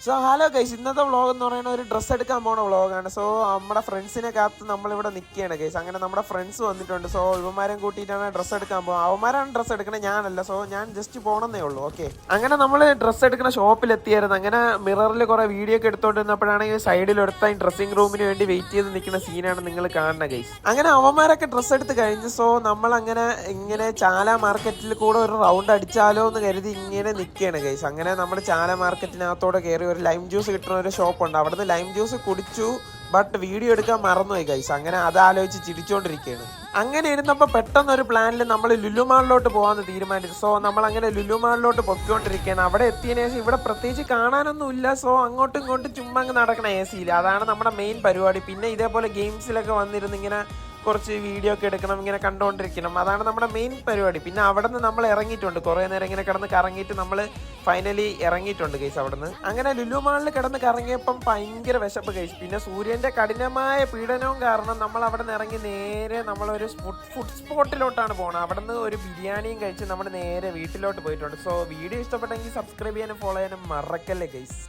So hello guys, ഇന്നത്തെ vlog എന്ന് പറയുന്നത് ഒരു ഡ്രസ്സ് എടുക്കാൻ പോണ വ്ളോഗാണ്. സോ നമ്മുടെ ഫ്രണ്ട്സിനെ കാത്ത് നമ്മളിവിടെ നിൽക്കുകയാണ് ഗൈസ്. അങ്ങനെ നമ്മുടെ ഫ്രണ്ട്സ് വന്നിട്ടുണ്ട്. സോ ഇവന്മാരും കൂട്ടിയിട്ടാണ് ഡ്രസ്സ് എടുക്കാൻ പോകുക. അവന്മാരാണ് ഡ്രസ്സ് എടുക്കണേ, ഞാനല്ല. സോ ഞാൻ ജസ്റ്റ് പോകണമെന്നേ ഉള്ളൂ. ഓക്കെ, അങ്ങനെ നമ്മൾ ഡ്രസ്സ് എടുക്കുന്ന ഷോപ്പിൽ എത്തിയായിരുന്നു. അങ്ങനെ മിററിൽ കുറേ വീഡിയോ ഒക്കെ എടുത്തോണ്ടിരുന്നപ്പോഴാണെങ്കിൽ സൈഡിൽ എടുത്ത ഡ്രസ്സിംഗ് റൂമിന് വേണ്ടി വെയിറ്റ് ചെയ്ത് നിൽക്കുന്ന സീനാണ് നിങ്ങൾ കാണുന്നത് ഗൈസ്. അങ്ങനെ അവന്മാരൊക്കെ ഡ്രസ്സ് എടുത്ത് കഴിഞ്ഞ് സോ നമ്മളങ്ങനെ ഇങ്ങനെ ചാല മാർക്കറ്റിൽ കൂടെ ഒരു റൗണ്ട് അടിച്ചാലോ എന്ന് കരുതി ഇങ്ങനെ നിൽക്കുകയാണ് ഗൈസ്. അങ്ങനെ നമ്മൾ ചാല മാർക്കറ്റിനകത്തോടെ കയറി ഒരു ലൈം ജ്യൂസ് കിട്ടുന്ന ഒരു ഷോപ്പുണ്ട്. അവിടുന്ന് ലൈം ജ്യൂസ് കുടിച്ചു, ബട്ട് വീഡിയോ എടുക്കാൻ മറന്നുപോയി ഗൈസ്. അങ്ങനെ അതാലോചിച്ച് ചിരിച്ചുകൊണ്ടിരിക്കുകയാണ്. അങ്ങനെ ഇരുന്നപ്പോൾ പെട്ടെന്ന് ഒരു പ്ലാനിൽ നമ്മൾ ലുലു മാളിലോട്ട് പോകാമെന്ന് തീരുമാനിച്ചു. സോ നമ്മൾ അങ്ങനെ ലുലു മാളിലോട്ട് പൊയ്ക്കൊണ്ടിരിക്കുകയാണ്. അവിടെ എത്തിയതിനു ശേഷം ഇവിടെ പ്രത്യേകിച്ച് കാണാനൊന്നും ഇല്ല. സോ അങ്ങോട്ടും ഇങ്ങോട്ടും ചുമ്മാ അങ്ങ് നടക്കണം എ സിയിൽ. അതാണ് നമ്മുടെ മെയിൻ പരിപാടി. പിന്നെ ഇതേപോലെ ഗെയിംസിലൊക്കെ വന്നിരുന്ന് ഇങ്ങനെ കുറച്ച് വീഡിയോ ഒക്കെ എടുക്കണം, ഇങ്ങനെ കണ്ടുകൊണ്ടിരിക്കണം. അതാണ് നമ്മുടെ മെയിൻ പരിപാടി. പിന്നെ അവിടെ നിന്ന് നമ്മൾ ഇറങ്ങിയിട്ടുണ്ട്. കുറേ നേരം ഇങ്ങനെ കിടന്ന് കറങ്ങിയിട്ട് നമ്മൾ ഫൈനലി ഇറങ്ങിയിട്ടുണ്ട് ഗൈസ് അവിടെ നിന്ന്. അങ്ങനെ ലുലു മാളിൽ കിടന്ന് കറങ്ങിയപ്പം ഭയങ്കര വിശപ്പ് ഗൈസ്. പിന്നെ സൂര്യൻ്റെ കഠിനമായ പീഡനവും കാരണം നമ്മൾ അവിടെ നിന്ന് ഇറങ്ങി നേരെ നമ്മളൊരു ഫുഡ് സ്പോട്ടിലോട്ടാണ് പോകുന്നത്. അവിടെ നിന്ന് ഒരു ബിരിയാണിയും കഴിച്ച് നമ്മൾ നേരെ വീട്ടിലോട്ട് പോയിട്ടുണ്ട്. സോ വീഡിയോ ഇഷ്ടപ്പെട്ടെങ്കിൽ സബ്സ്ക്രൈബ് ചെയ്യാനും ഫോളോ ചെയ്യാനും മറക്കല്ലേ ഗൈസ്.